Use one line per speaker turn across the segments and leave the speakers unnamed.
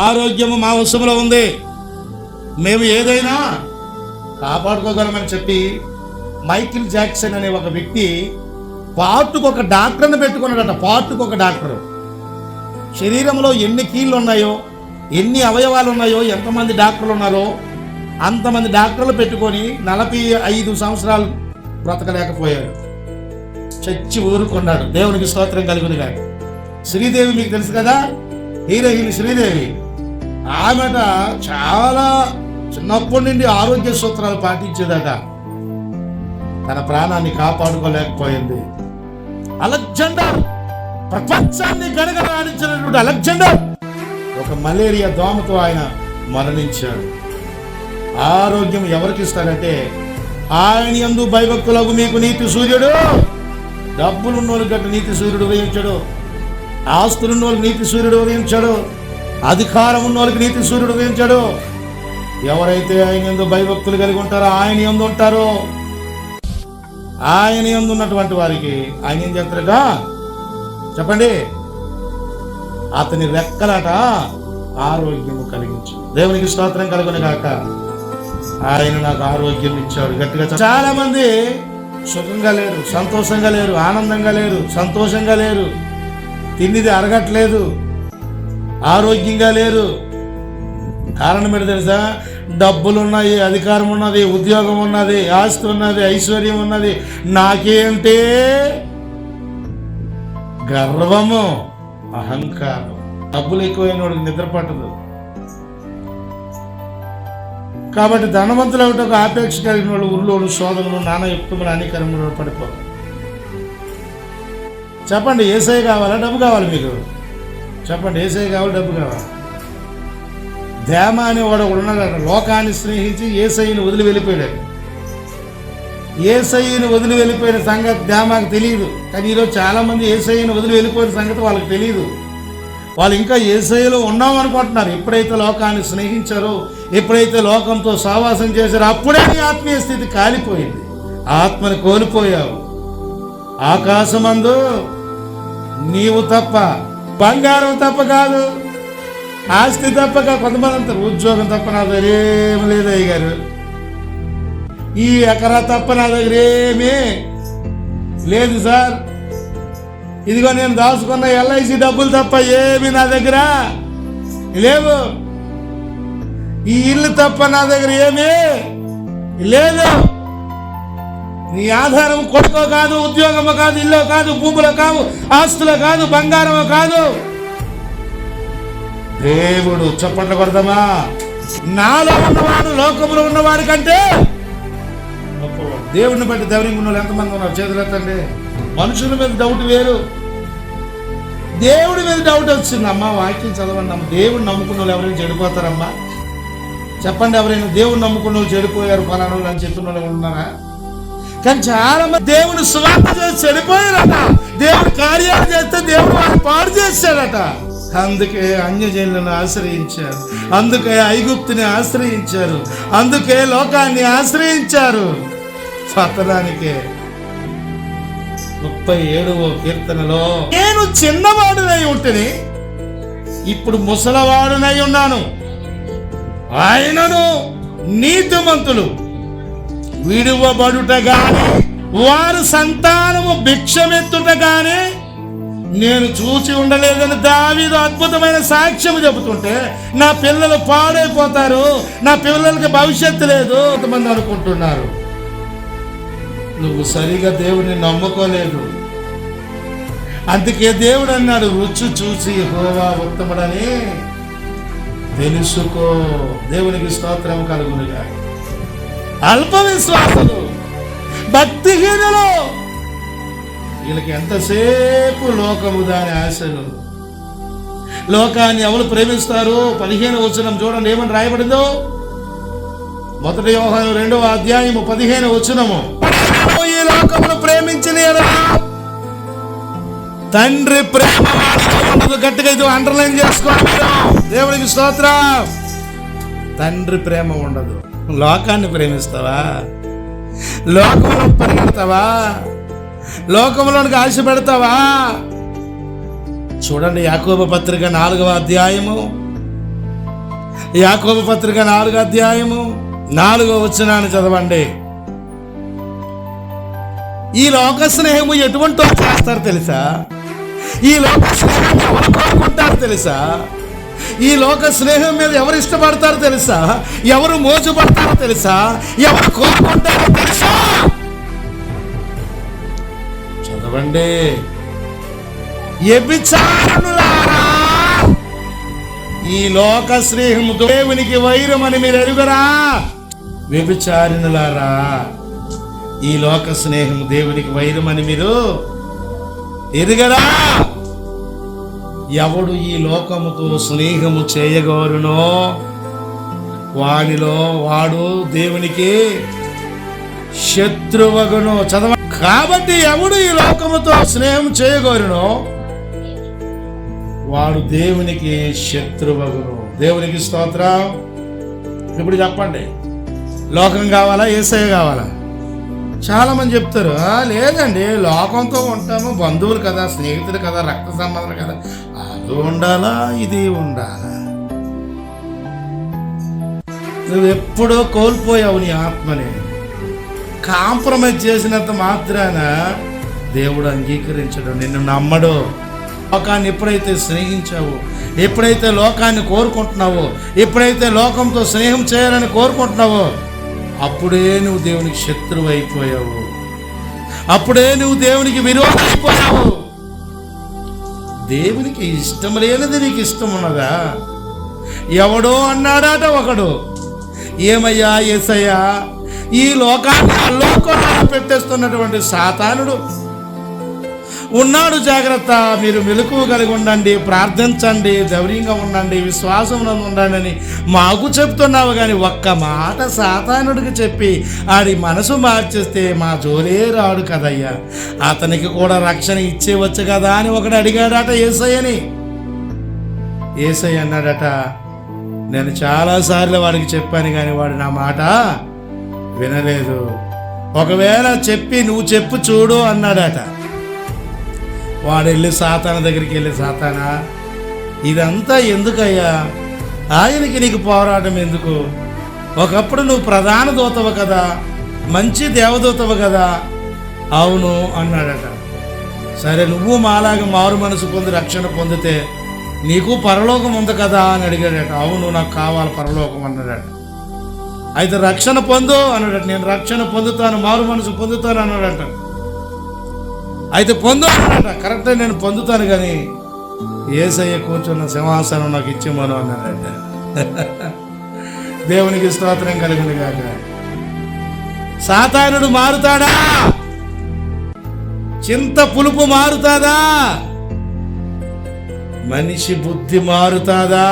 ఆరోగ్యము మా వశంలో ఉంది, మేము ఏదైనా కాపాడుకోగలమని చెప్పి మైకిల్ జాక్సన్ అనే ఒక వ్యక్తి పార్టుకు ఒక డాక్టర్ని పెట్టుకున్నాడట. పార్టుకు ఒక డాక్టర్. శరీరంలో ఎన్ని కీళ్ళు ఉన్నాయో, ఎన్ని అవయవాలు ఉన్నాయో, ఎంతమంది డాక్టర్లు ఉన్నారో అంతమంది డాక్టర్లు పెట్టుకొని 45 సంవత్సరాలు బ్రతకలేకపోయాడు. చచ్చి ఊరుకున్నాడు. దేవునికి స్తోత్రం కలుగును గాక. శ్రీదేవి మీకు తెలుసు కదా, హీరోయిన్ శ్రీదేవి. ఆమెట చాలా చిన్నప్పటి నుండి ఆరోగ్య సూత్రాలు పాటించేదట. తన ప్రాణాన్ని కాపాడుకోలేకపోయింది. అలెగ్జాండర్, ప్రపంచాన్ని గడగడాడించినటువంటి అలెగ్జాండర్ ఒక మలేరియా దోమతో ఆయన మరణించాడు. ఆరోగ్యం ఎవరికి ఇస్తాడంటే ఆయన యందు భయభక్తులకు మీకు నీతి సూర్యుడు. డబ్బులున్నోళ్ళు గట్ట నీతి సూర్యుడు ఉదయించాడు, ఆస్తులున్నోళ్ళకి నీతి సూర్యుడు ఉదయించాడు, అధికారం ఉన్నోళ్ళకి నీతి సూర్యుడు ఉదయించాడు. ఎవరైతే ఆయన యందు భయభక్తులు కలిగి ఉంటారో ఆయన యందు ఉంటారో, ఆయన యందు ఉన్నటువంటి వారికి ఆయన ఏం చేస్తారట చెప్పండి, అతని రెక్కలట ఆరోగ్యము కలిగించు. దేవునికి స్తోత్రం కలుగును గాక. ఆయన నాకు ఆరోగ్యం ఇచ్చాడు. గట్టిగా చాలా మంది సుఖంగా లేరు, సంతోషంగా లేరు, ఆనందంగా లేరు, సంతోషంగా లేరు, తిండిది అరగట్లేదు, ఆరోగ్యంగా లేరు. కారణం ఏంటి తెలుసా? డబ్బులు ఉన్నాయి, అధికారం ఉన్నది, ఉద్యోగం ఉన్నది, ఆస్తి ఉన్నది, ఐశ్వర్యం ఉన్నది. నాకేంటే గర్వము, అహంకారం. డబ్బులు ఎక్కువైన వాడికి నిద్ర పట్టదు. కాబట్టి ధనవంతులు ఒకటి ఆపేక్ష కలిగిన వాళ్ళు ఉరులోడు, శోధనలు, నానాయుక్తములు, హానికరములు పడిపోతారు. చెప్పండి, ఏసై కావాలా డబ్బు కావాలి? మీకు చెప్పండి, ఏసై కావాలి డబ్బు కావాలి? దేమ అనేవాడు ఉన్నాడు, లోకాన్ని స్నేహించి ఏసైని వదిలి వెళ్ళిపోయాడు. ఏసైని వదిలి వెళ్ళిపోయిన సంగతి దేమాకు తెలియదు. కానీ ఈరోజు చాలామంది ఏసైని వదిలి వెళ్ళిపోయిన సంగతి వాళ్ళకి తెలియదు. వాళ్ళు ఇంకా ఏసైలో ఉన్నామనుకుంటున్నారు. ఎప్పుడైతే లోకాన్ని స్నేహించారో, ఎప్పుడైతే లోకంతో సహవాసం చేశారో అప్పుడే నీ ఆత్మీయ స్థితి కాలిపోయింది. ఆత్మని కోల్పోయావు. ఆకాశమందు నీవు తప్ప, బంగారం తప్ప కాదు, ఆస్తి తప్ప కాదు. కొంతమంది అంటారు ఉద్యోగం తప్ప నా దగ్గర ఏమి లేదు అయ్యగారు, ఈ ఎకరా తప్ప నా దగ్గర ఏమీ లేదు సార్, ఇదిగో నేను దాచుకున్న LIC డబ్బులు తప్ప ఏమి నా దగ్గర లేవు, ఈ ఇల్లు తప్ప నా దగ్గర ఏమీ లేదు. నీ ఆధారం కొడుకో కాదు, ఉద్యోగమో కాదు, ఇల్లు కాదు, భూములు కాదు, ఆస్తులు కాదు, బంగారమో కాదు, దేవుడు. చప్పట్లు కొడదామా? నాలో ఉన్నవాడు లోకంలో ఉన్నవాడి కంటే దేవుడిని బట్టి ధైర్యం ఉన్న వాళ్ళు ఎంతమంది ఉన్నారు? చేతులు ఎత్తండి. మనుషుల మీద డౌట్ వేరు, దేవుడి మీద డౌట్ వచ్చిందమ్మా. వాక్యం చదవండి అమ్మ. దేవుడిని నమ్ముకున్న వాళ్ళు ఎవరైనా చెడిపోతారమ్మా? చెప్పండి, ఎవరైనా దేవుడిని నమ్ముకున్న వాళ్ళు చెడిపోయారు పలానా అని చెప్పిన వాళ్ళు ఉన్నారా? కానీ చాలా మంది దేవుని స్వార్థ చేసి చెడిపోయారట. దేవుడు కార్యాలు చేస్తే దేవుడు వాళ్ళు పాడు చేశాడట. అందుకే అన్యజనులను ఆశ్రయించారు, అందుకే ఐగుప్తుని ఆశ్రయించారు, అందుకే లోకాన్ని ఆశ్రయించారు. పతనానికే 37వ కీర్తనలో నేను చిన్నవాడునై ఉంటేనే ఇప్పుడు ముసలవాడునై ఉన్నాను, ఆయనను నీతిమంతులు విడువబడుట గాని వారు సంతానము భిక్షమెత్తుట గాని నేను చూచి ఉండలేదని దావీదు అద్భుతమైన సాక్ష్యం చెబుతుంటే, నా పిల్లలు పాడైపోతారు, నా పిల్లలకి భవిష్యత్తు లేదు కొంతమంది అనుకుంటున్నారు. నువ్వు సరిగా దేవుడిని నమ్ముకోలేదు. అందుకే దేవుడు అన్నాడు, రుచి చూసి యెహోవా ఉత్తముడని తెలుసుకో. దేవునికి స్తోత్రం కలుగునుగా. అల్ప విశ్వాసులు, భక్తిహీనులు, వీళ్ళకి ఎంతసేపు లోకము దాని ఆశలు. లోకాన్ని ఎవరు ప్రేమిస్తారు? 15వ వచనం చూడండి ఏమని రాయబడిందో. 1 యోహాను 2వ అధ్యాయము 15వ వచనము. ఈ లోకమును ప్రేమించిన తండ్రి ప్రేమ ఉండదు. గట్టిగా ఇది అండర్లైన్ చేసుకోండి. దేవునికి స్తోత్రం. తండ్రి ప్రేమ ఉండదు. లోకాన్ని ప్రేమిస్తావా? లోకంలో పరిగెడతావా? లోకంలోనికి ఆశ పెడతావా? చూడండి, యాకోబు పత్రిక 4వ అధ్యాయము యాకోబు పత్రిక 4:4 చదవండి. ఈ లోక స్నేహము ఎటువంటి చేస్తారు తెలుసా? ఈ లోక స్నేహం ఎవరు కోరుకుంటారు తెలుసా? ఈ లోక స్నేహం మీద ఎవరు ఇష్టపడతారో తెలుసా? ఎవరు మోజుపడతారో తెలుసా? ఎవరు కోరుకుంటారో తెలుసా? చదవండి. వ్యభిచారులారా, ఈ లోక స్నేహము దేవునికి వైరమని మీరు ఎరుగరా? వ్యభిచారిణులారా, ఈ లోక స్నేహము దేవునికి వైరమని మీరు ఎరుగరా? ఎవడు ఈ లోకముతో స్నేహము చేయగోరునో వాడు దేవునికి శత్రువగును. చదవ. కాబట్టి ఎవడు ఈ లోకముతో స్నేహం చేయగోరునో వాడు దేవునికి శత్రువగును. దేవునికి స్తోత్రం. ఇప్పుడు చెప్పండి, లోకం కావాలా, యేసయ్య కావాలా? చాలా మంది చెప్తారు, లేదండి లోకంతో ఉంటాము, బంధువులు కదా, స్నేహితులు కదా, రక్త సంబంధాలు కదా, అది ఉండాలా ఇది ఉండాలా? నువ్వు ఎప్పుడో కోల్పోయావు నీ ఆత్మని. కాంప్రమైజ్ చేసినంత మాత్రాన దేవుడు అంగీకరించడు, నిన్ను నమ్మడు. లోకాన్ని ఎప్పుడైతే స్నేహించావో, ఎప్పుడైతే లోకాన్ని కోరుకుంటున్నావో, ఎప్పుడైతే లోకంతో స్నేహం చేయాలని కోరుకుంటున్నావో, అప్పుడే నువ్వు దేవునికి శత్రువు అయిపోయావు. అప్పుడే నువ్వు దేవునికి విరోధం అయిపోయావు. దేవునికి ఇష్టం లేనిది నీకు ఇష్టం ఉన్నదా? ఎవడో అన్నాడాట ఒకడు, ఏమయ్యా యేసయ్యా, ఈ లోకాన్ని అల్లోకొల్లా పెట్టేస్తున్నటువంటి సాతానుడు ఉన్నాడు, జాగ్రత్త, మీరు మెలకువ కలిగి ఉండండి, ప్రార్థించండి, ధైర్యంగా ఉండండి, విశ్వాసంలో ఉండండి అని మాకు చెప్తున్నావు. కానీ ఒక్క మాట సాతానుడికి చెప్పి ఆడి మనసు మార్చేస్తే మా జోరే రాడు కదయ్యా, అతనికి కూడా రక్షణ ఇచ్చేవచ్చు కదా అని ఒకడు అడిగాడట యేసయ్యని. యేసయ్య అన్నాడట, నేను చాలాసార్లు వాడికి చెప్పాను కానీ వాడు నా మాట వినలేదు. ఒకవేళ చెప్పి నువ్వు చెప్పు చూడు అన్నాడట. వాడు వెళ్ళి సాతాను దగ్గరికి వెళ్ళి, సాతానా, ఇదంతా ఎందుకయ్యా, ఆయనకి నీకు పోరాటం ఎందుకు? ఒకప్పుడు నువ్వు ప్రధాన దూతవు కదా, మంచి దేవదూతవు కదా. అవును అన్నాడట. సరే, నువ్వు మాలాగా మారు మనసు పొంది రక్షణ పొందితే నీకు పరలోకం ఉంది కదా అని అడిగాడట. అవును, నాకు కావాలి పరలోకం అన్నాడట. అయితే రక్షణ పొందు అన్నాడట. నేను రక్షణ పొందుతాను, మారు మనసు పొందుతాను అన్నాడట. అయితే పొందు అన్నాడట. కరెక్టే, నేను పొందుతాను, కానీ యేసయ్య కూర్చున్న సింహాసనం నాకు ఇచ్చిమను అన్నాడట. దేవునికి స్తోత్రం కలిగింది కాక. సాతానుడు మారుతాడా? చింత పులుపు మారుతాదా? మనిషి బుద్ధి మారుతాదా?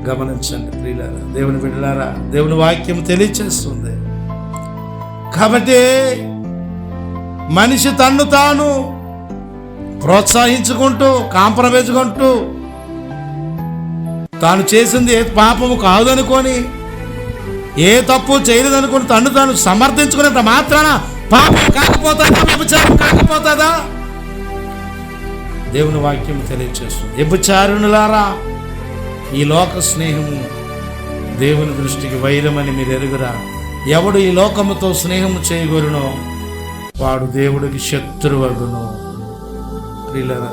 గమనించండి ప్రియులారా, దేవుని బిడ్డలారా, దేవుని వాక్యం తెలియచేస్తుంది. కాబట్టి మనిషి తన్ను తాను ప్రోత్సహించుకుంటూ, కాంప్రమైజ్ కొంటూ, తాను చేసింది ఏ పాపము కాదనుకొని, ఏ తప్పు చేయలేదనుకొని తన్ను తాను సమర్థించుకునేంత మాత్రాన పాపం కాకపోతుందా? వ్యభిచారం కాకపోతుందా? దేవుని వాక్యం తెలియచేస్తుంది. వ్యభిచారులారా, ఈ లోక స్నేహము దేవుని దృష్టికి వైరమని మీరు ఎరుగురా? ఎవడు ఈ లోకముతో స్నేహము చేయగోరునో వాడు దేవుడికి శత్రువగును. ప్రియులారా,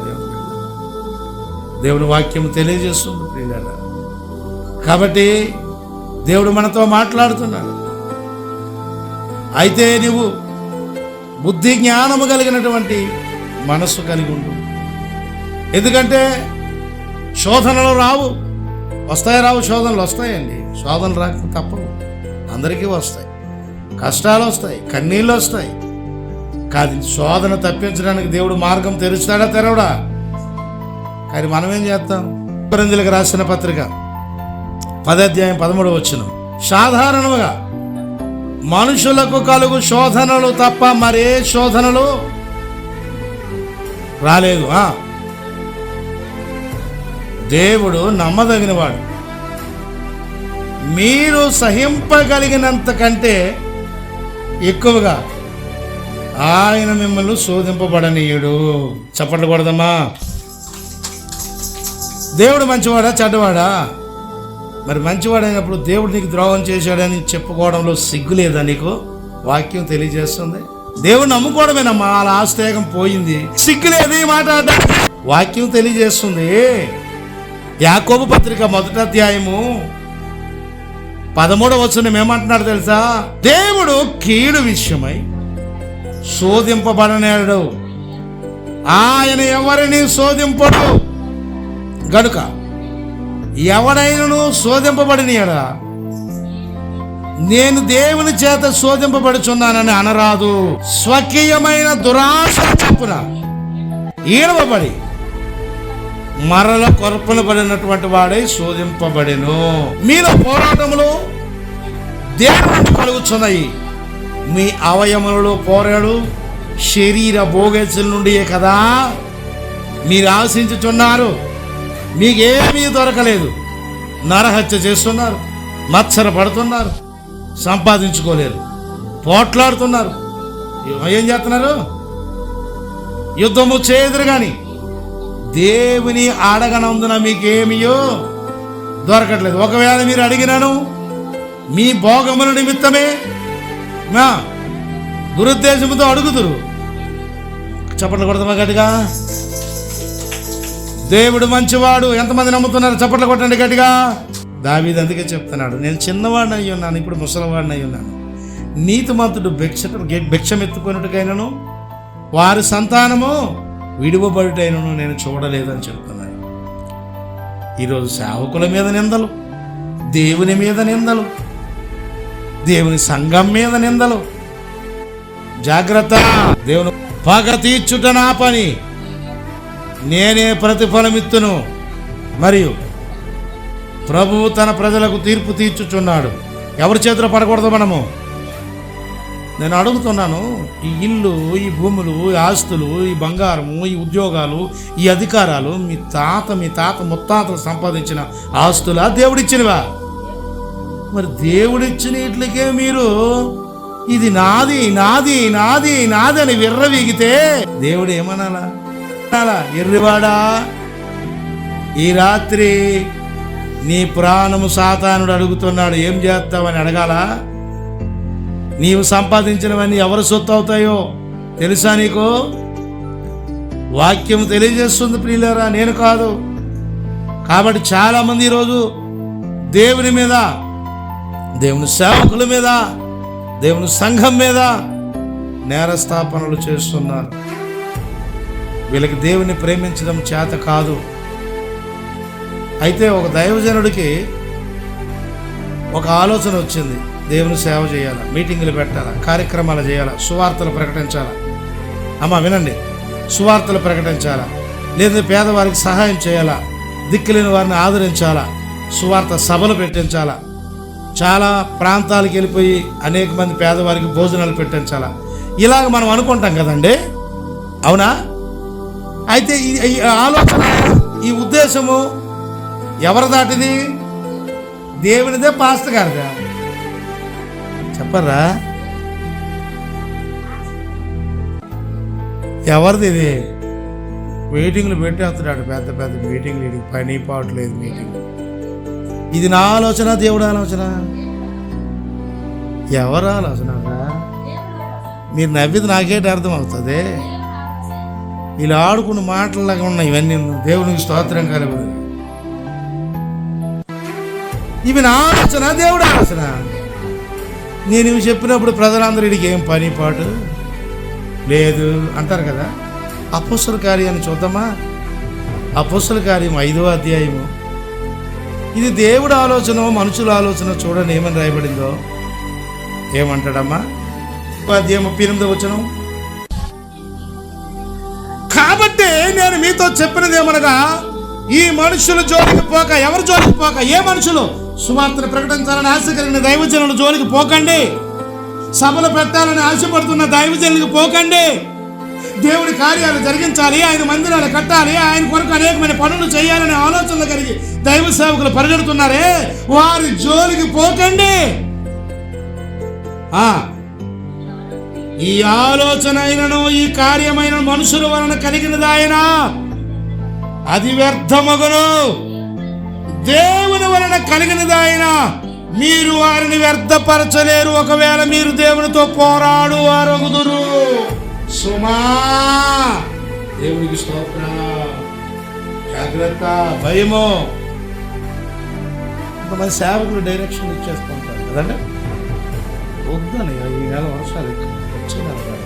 దేవుని వాక్యం తెలియజేస్తుంది ప్రియులారా. కాబట్టి దేవుడు మనతో మాట్లాడుతున్నాడు. అయితే నువ్వు బుద్ధి జ్ఞానము కలిగినటువంటి మనస్సు కలిగి ఉండు. ఎందుకంటే శోధనలు రావు, రావు శోధనలు వస్తాయండి. శోధనలు రాకపోతే తప్పవు, అందరికీ వస్తాయి. కష్టాలు వస్తాయి, కన్నీళ్ళు వస్తాయి. కాదు, శోధన తప్పించడానికి దేవుడు మార్గం తెరుస్తాడా తెరవడా? కానీ మనం ఏం చేస్తాం? కొరింథీయులకు రాసిన పత్రిక 10:13 సాధారణంగా మనుషులకు కలుగు శోధనలు తప్ప మరే శోధనలు రాలేదు. దేవుడు నమ్మదగినవాడు. మీరు సహింపగలిగినంత కంటే ఎక్కువగా ఆయన మిమ్మల్ని శోధింపబడనీయుడు. చప్పట్లు కొడదామా? దేవుడు మంచివాడా చెడ్డవాడా? మరి మంచివాడైనప్పుడు దేవుడు నీకు ద్రోహం చేశాడని చెప్పుకోవడంలో సిగ్గు లేదా నీకు? వాక్యం తెలియజేస్తుంది. దేవుడు నమ్ముకోవడమేనమ్మా, అలా ఆస్తేగం పోయింది, సిగ్గు లేదు ఈ మాట. వాక్యం తెలియజేస్తుంది. యాకోబు పత్రిక 1వ అధ్యాయము 13వ వచనం ఏమంటున్నాడు తెలుసా? దేవుడు కీడు విషయమై శోధింపబడనేడు, ఆయన ఎవరిని శోధింపడు గనుక ఎవడైనను శోధింపబడినయడా నేను దేవుని చేత శోధింపబడుచున్నానని అనరాదు. స్వకీయమైన దురాశ చొప్పున ఈడవబడి మరల కొరపలు పడినటువంటి వాడై శోధింపబడెను. మీలో పోరాటములు దేవుని నుండి కలుగుచున్నాయి. మీ అవయములలో పోరాడు శరీర భోగేచ్ఛల నుండియే కదా మీరు ఆశించుచున్నారు. మీకేమీ దొరకలేదు. నరహత్య చేస్తున్నారు, మత్సర పడుతున్నారు, సంపాదించుకోలేరు, పోట్లాడుతున్నారు. ఏం చేస్తున్నారు? యుద్ధము చేయదురు కానీ దేవుని అడగనందున మీకేమియో దొరకట్లేదు. ఒకవేళ మీరు అడిగినాను మీ భోగముల నిమిత్తమే మా దురుద్దేశంతో అడుగుతురు. చప్పట్లు కొడతామా గట్టిగా? దేవుడు మంచివాడు. ఎంతమంది నమ్ముతున్నారు? చప్పట్లు కొట్టండి గట్టిగా. దావీదు అందుకే చెప్తున్నాడు, నేను చిన్నవాడిని అయి ఉన్నాను, ఇప్పుడు ముసలివాడిని అయి ఉన్నాను. నీతిమంతుడు భిక్షమెత్తుకున్నట్టుకైనను వారి సంతానము విడువబడుటైనను నేను చూడలేదని చెప్తున్నాను. ఈరోజు సేవకుల మీద నిందలు, దేవుని మీద నిందలు, దేవుని సంఘం మీద నిందలు. జాగ్రత్త. దేవుని పగ తీర్చుట నా పని, నేనే ప్రతిఫలమిత్తును, మరియు ప్రభువు తన ప్రజలకు తీర్పు తీర్చుచున్నాడు. ఎవరి చేతిలో పడకూడదు మనము. నేను అడుగుతున్నాను, ఈ ఇల్లు, ఈ భూములు, ఈ ఆస్తులు, ఈ బంగారము, ఈ ఉద్యోగాలు, ఈ అధికారాలు మీ తాత ముత్తాతలు సంపాదించిన ఆస్తులా దేవుడిచ్చినవా? మరి దేవుడిచ్చిన ఇట్లకే మీరు ఇది నాది నాది నాది నాది అని విర్రవీగితే దేవుడు ఏమనాలా? ఎర్రివాడా, ఈ రాత్రి నీ ప్రాణము సాతానుడు అడుగుతున్నాడు, ఏం చేస్తావని అడగాల? నీవు సంపాదించినవన్నీ ఎవరు సొత్తు అవుతాయో తెలుసా నీకు? వాక్యం తెలియజేస్తుంది ప్రియులారా, నేను కాదు. కాబట్టి చాలామంది ఈరోజు దేవుని మీద, దేవుని సేవకుల మీద, దేవుని సంఘం మీద నేరస్థాపనలు చేస్తున్నారు. వీళ్ళకి దేవుని ప్రేమించడం చేత కాదు. అయితే ఒక దైవజనుడికి ఒక ఆలోచన వచ్చింది, దేవుని సేవ చేయాలా, మీటింగులు పెట్టాలా, కార్యక్రమాలు చేయాలా, సువార్తలు ప్రకటించాలా. అమ్మ వినండి, సువార్తలు ప్రకటించాలా, లేదా పేదవారికి సహాయం చేయాలా, దిక్కులేని వారిని ఆదరించాలా, సువార్త సభలు పెట్టించాలా, చాలా ప్రాంతాలకు వెళ్ళిపోయి అనేక మంది పేదవారికి భోజనాలు పెట్టించాలా. ఇలాగ మనం అనుకుంటాం కదండి, అవునా? అయితే ఈ ఆలోచన, ఈ ఉద్దేశము ఎవరి దాటిది? దేవునిదే, పాస్టర్ గారిదా? చెప్పరా? ఎవరిది ఇది? మీటింగ్లు పెట్టేస్తున్నాడు, పెద్ద పెద్ద మీటింగ్లు. ఇది పని పాటు లేదు మీటింగ్. ఇది నా ఆలోచన, దేవుడు ఆలోచన? ఎవరు ఆలోచన? మీరు నవ్విది నాకేంటి అర్థం అవుతుంది? ఇలా ఆడుకున్న మాటలాగా ఉన్నాయి ఇవన్నీ. దేవునికి స్తోత్రం కలుగు. ఇవి నా ఆలోచన, దేవుడు ఆలోచన? నేను ఇవి చెప్పినప్పుడు ప్రజలందరూ వీడికి ఏం పని పాటు లేదు అంటారు కదా. అపోస్తల కార్యాన్ని చూద్దామా? అపోస్తల కార్యం 5వ అధ్యాయము. ఇది దేవుడు ఆలోచన, మనుషుల ఆలోచన. చూడండి ఏమని రాయబడిందో. ఏమంటాడమ్మా? అధ్యాయం 38వ వచనం. కాబట్టి నేను మీతో చెప్పినది ఏమనగా, ఈ మనుషుల జోలికి పోక. ఎవరి జోలికి పోక? ఏ మనుషులు? సువార్తను ప్రకటించాలని ఆశ కలిగిన దైవజనుల జోలికి పోకండి. సభలు పెట్టాలని ఆశపడుతున్న దైవజనులకు పోకండి. దేవుడి కార్యాలు జరిగించాలి, ఆయన మందిరాలు కట్టాలి, ఆయన కొరకు అనేకమైన పనులు చేయాలనే ఆలోచనలు కలిగి దైవ సేవకులు పరిగెడుతున్నారే, వారి జోలికి పోకండి. ఈ ఆలోచన అయినను, ఈ కార్యమైన మనుషుల వలన కలిగినదాయన అది వ్యర్థమగును, దేవుని వలన కలిగినదైనా మీరు వారిని వ్యర్థపరచలేరు. ఒకవేళ మీరు దేవునితో పోరాడు వారగుదురు. సుమా, దేవునికి స్తోత్రం. జాగ్రత్త, భయము. కొంతమంది సేవకులు డైరెక్షన్ ఇచ్చేస్తుంటారు కదండి. వద్దని ఈ నెల వర్షాలు వచ్చిందంటారు.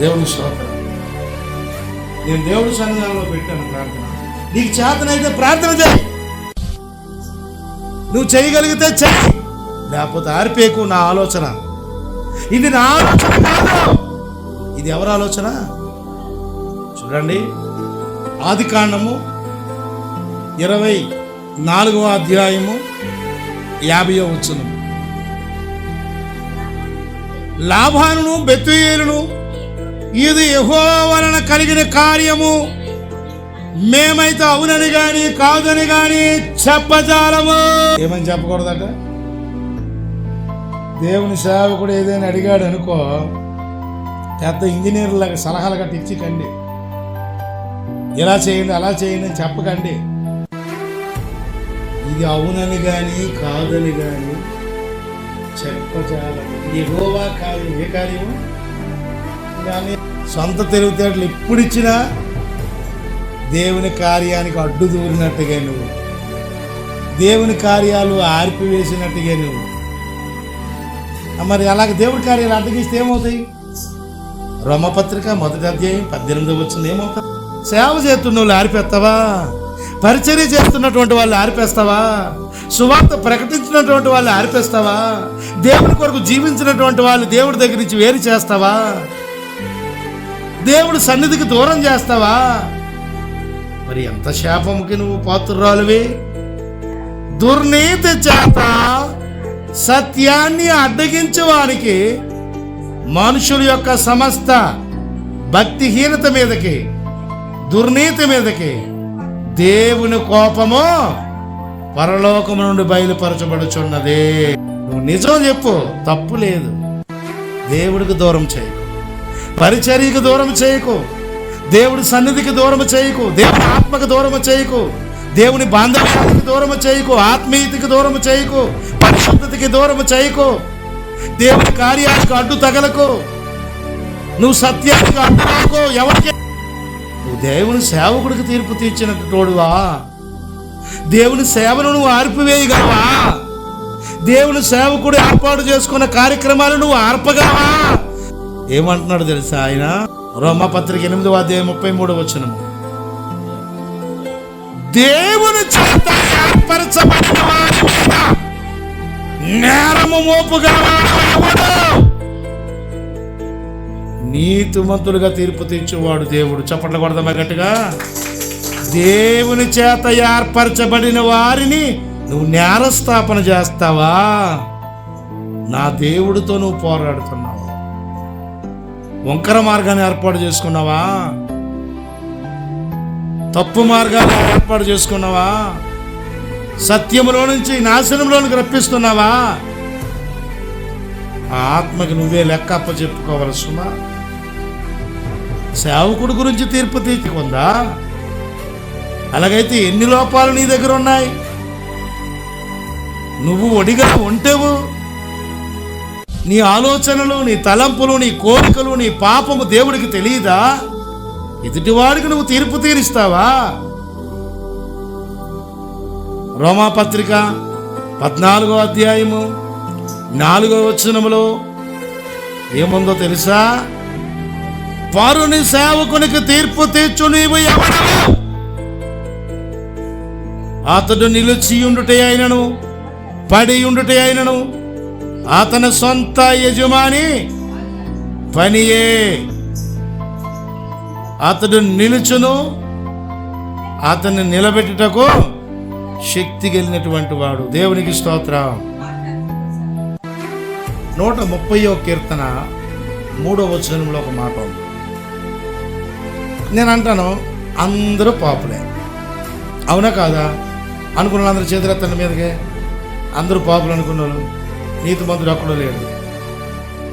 దేవుని స్తోత్రం. నేను దేవుడి సన్నిధానంలో పెట్టాను ప్రార్థన. నీకు చేతనైతే ప్రార్థన చేయి, నువ్వు చేయగలిగితే చెయ్యి, లేకపోతే ఆరిపేకు. నా ఆలోచన ఇది, నా ఆలోచన కాదు. ఇది ఎవరి ఆలోచన? చూడండి, ఆదికాండము 24వ అధ్యాయము 50వ వచనం. లాబానును బెతూయేలును ఇది యెహోవా వలన కలిగిన కార్యము, మేమైతే అవునని గాని కాదని గాని చెప్పజాలము. ఏమని చెప్పకూడదట? దేవుని సేవకుడు ఏదైనా అడిగాడు అనుకో, పెద్ద ఇంజనీర్లాగా సలహాలు గట్టి ఇచ్చికండి, ఇలా చేయండి అలా చేయండి అని చెప్పకండి. ఇది అవునని గాని కాదని గాని చెప్పజాలము. యెహోవా కార్యం. ఏ కార్యము? కానీ సొంత తెలివితేటలు ఎప్పుడు ఇచ్చినా దేవుని కార్యానికి అడ్డు దూరినట్టుగా నువ్వు, దేవుని కార్యాలు ఆర్పివేసినట్టుగా నువ్వు, మరి అలాగే దేవుడి కార్యాలు అడ్డగిస్తే ఏమవుతాయి? రోమపత్రిక 1వ అధ్యాయం 18వ వచనం ఏమవుతాయి? సేవ చేస్తున్న వాళ్ళు ఆరిపేస్తావా? పరిచర్య చేస్తున్నటువంటి వాళ్ళు ఆరిపేస్తావా? సువార్త ప్రకటించినటువంటి వాళ్ళు ఆరిపేస్తావా? దేవుని కొరకు జీవించినటువంటి వాళ్ళు దేవుడి దగ్గర నుంచి వేరు చేస్తావా? దేవుడి సన్నిధికి దూరం చేస్తావా? మరి ఎంత శాపముకి నువ్వు పాత్రురాలువి. దుర్నీతి చేత సత్యాన్ని అడ్డగించే వారికి మనుషుల యొక్క సమస్త భక్తిహీనత మీదకి, దుర్నీతి మీదకి దేవుని కోపము పరలోకము నుండి బయలుపరచబడుచున్నది. నువ్వు నిజం చెప్పు, తప్పు లేదు. దేవుడికి దూరం చేయకు, పరిచర్యకు దూరం చేయకు, దేవుడి సన్నిధికి దూరం చేయకు, దేవుని ఆత్మకు దూరం చేయకు, దేవుని బాంధవ్యానికి దూరం చేయకు, ఆత్మీయతకి దూరం చేయకు, పరిశుద్ధతకి దూరం చేయకు, దేవుని కార్యానికి అడ్డు తగలకు, నువ్వు సత్యానికి అడ్డు రాకు. ఎవరికి? నువ్వు దేవుని సేవకుడికి తీర్పు తీర్చినట్టు తోడువా? దేవుని సేవను నువ్వు ఆర్పివేయగలవా? దేవుని సేవకుడు ఏర్పాటు చేసుకున్న కార్యక్రమాలు నువ్వు ఆర్పగలవా? ఏమంటున్నాడు తెలుసా ఆయన? రోమపత్రిక 8వ అధ్యాయం 33వ వచనం. దేవుని చేత ఏర్పరచబడిన వారి మీద నేరము మోపుగలవాడు ఎవడు? నీతిమంతులుగా తీర్పు తీర్చేవాడు దేవుడు. చప్పట్లు కొడదామా గట్టిగా? దేవుని చేత ఏర్పరచబడిన వారిని నువ్వు నేరస్థాపన చేస్తావా? నా దేవుడితో నువ్వు పోరాడుతున్నావు. వంకర మార్గాన్ని ఏర్పాటు చేసుకున్నావా? తప్పు మార్గాన్ని ఏర్పాటు చేసుకున్నావా? సత్యములో నుంచి నాశనంలోనికి రప్పిస్తున్నావా? ఆ ఆత్మకి నువ్వే లెక్క అప్పచెప్పుకోవాలి సుమా. సేవకుడి గురించి తీర్పు తీర్చుకుందా? అలాగైతే ఎన్ని లోపాలు నీ దగ్గర ఉన్నాయి? నువ్వు ఒడిగా ఉంటేవు, నీ ఆలోచనలు, నీ తలంపులు, నీ కోరికలు, నీ పాపము దేవుడికి తెలియదా? ఎదుటివాడికి నువ్వు తీర్పు తీరుస్తావా? రోమాపత్రిక 14వ అధ్యాయము 4వ వచనములో ఏముందో తెలుసా? పరుని సేవకునికి తీర్పు తీర్చు నీవు ఎవడవు? అతడు నిలిచి ఉండుటే అయినను పడి ఉండుటే అయినను అతని సొంత యజమాని పనియే. అతడు నిలుచును, అతన్ని నిలబెట్టుటకు శక్తి కలిగినటువంటి వాడు. దేవునికి స్తోత్రం. 130వ కీర్తన 3వ వచనంలో ఒక మాట ఉంది. నేను అంటాను, అందరూ పాపులే. అవునా కాదా? అనుకున్న అందరూ చేతులెత్తండి మీదకే. అందరూ పాపులు అనుకున్న వాళ్ళు, నీతిమంతుడు అక్కడ లేడు.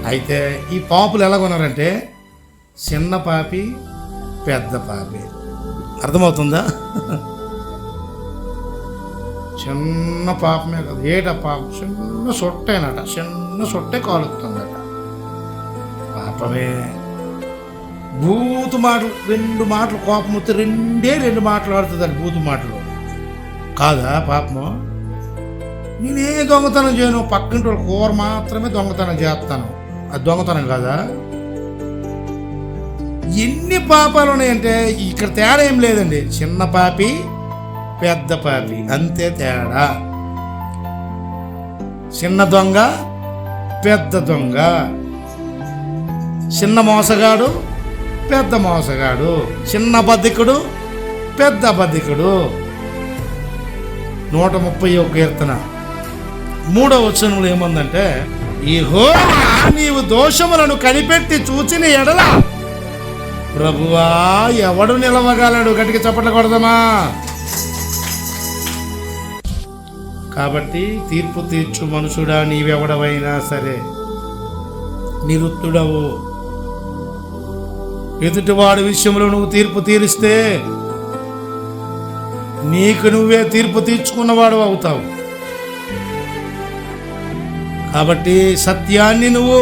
అయితే ఈ పాపులు ఎలాగొన్నారంటే చిన్న పాపి, పెద్ద పాపి. అర్థమవుతుందా? చిన్న పాపమే కదా, ఏట పాపం, చిన్న సొట్టేనట, చిన్న సొట్టే కాలుతుందట, పాపమే. బూతు మాటలు, 2 మాటలు కోపం వస్తే 2 మాటలు ఆడుతుందండి, బూతు మాటలు కాదా పాపము? నేనే దొంగతనం చేయను, పక్కింటి వాళ్ళ కూర మాత్రమే దొంగతనం చేస్తాను, అది దొంగతనం కాదా? ఎన్ని పాపాలు ఉన్నాయంటే ఇక్కడ తేడా ఏం లేదండి, చిన్న పాపి పెద్ద పాపి అంతే తేడా. చిన్న దొంగ పెద్ద దొంగ, చిన్న మోసగాడు పెద్ద మోసగాడు, చిన్న బద్ధికుడు పెద్ద బద్ధికుడు. 131 కీర్తన 3వ వచనంలో ఏముందంటే, యెహోవా నీవు దోషములను కనిపెట్టి చూచిన ఎడల ప్రభువా ఎవడు నిలవగలడు? గట్టిగా చప్పట్లు కొడదామా? కాబట్టి తీర్పు తీర్చు మనుషుడా, నీవెవడవైనా సరే నిరుత్తుడవు. ఎదుటివాడి విషయంలో నువ్వు తీర్పు తీరిస్తే నీకు నువ్వే తీర్పు తీర్చుకున్నవాడు అవుతావు. కాబట్టి సత్యాన్ని నువ్వు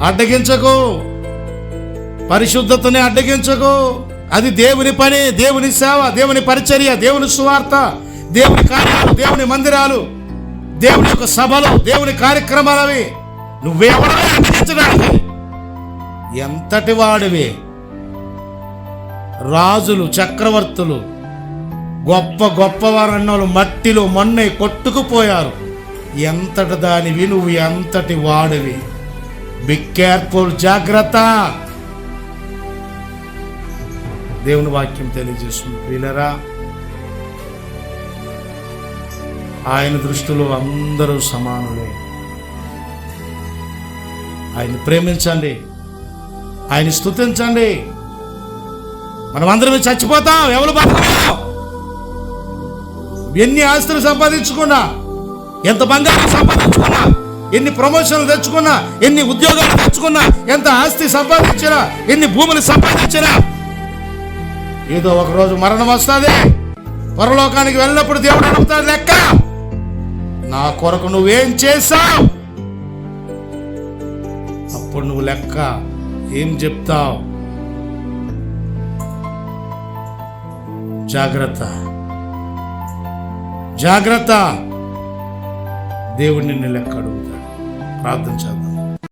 అడ్డగించకు, పరిశుద్ధతని అడ్డగించకు. అది దేవుని పని, దేవుని సేవ, దేవుని పరిచర్య, దేవుని సువార్త, దేవుని కార్యాలు, దేవుని మందిరాలు, దేవుని యొక్క సభలు, దేవుని కార్యక్రమాలు. అవి నువ్వెవడో అడ్డగించడానికి ఎంతటి వాడివి? రాజులు, చక్రవర్తులు, గొప్ప గొప్పవారు అన్నోళ్ళు మట్టిలో మొన్నై కొట్టుకుపోయారు. ఎంతటి దానివి నువ్వు, ఎంతటి వాడివి? బి కేర్ఫుల్, జాగ్రత్త. దేవుని వాక్యం తెలియజేస్తుంది ప్రియులారా, ఆయన దృష్టిలో అందరూ సమానులే. ఆయన్ని ప్రేమించండి, ఆయన స్తుతించండి. మనం అందరం చచ్చిపోతాం, ఎవరు బతకలేం. ఎన్ని ఆస్తులు సంపాదించుకున్నా, ఎంత బంగారం సంపాదించుకున్నా, ఎన్ని ప్రమోషన్లు తెచ్చుకున్నా, ఎన్ని ఉద్యోగాలు తెచ్చుకున్నా, ఎంత ఆస్తి సంపాదించినా, ఎన్ని భూములు సంపాదించినా, ఏదో ఒకరోజు మరణం వస్తుంది. పరలోకానికి వెళ్ళినప్పుడు దేవుడు అడుగుతాడు లెక్క, నా కొరకు నువ్వేం చేశావు? అప్పుడు నువ్వు లెక్క ఏం చెప్తావు? జాగ్రత్త, జాగ్రత్త. దేవుడు నిన్ను లెక్క అడుగుతాడు. ప్రార్థన చేద్దాం.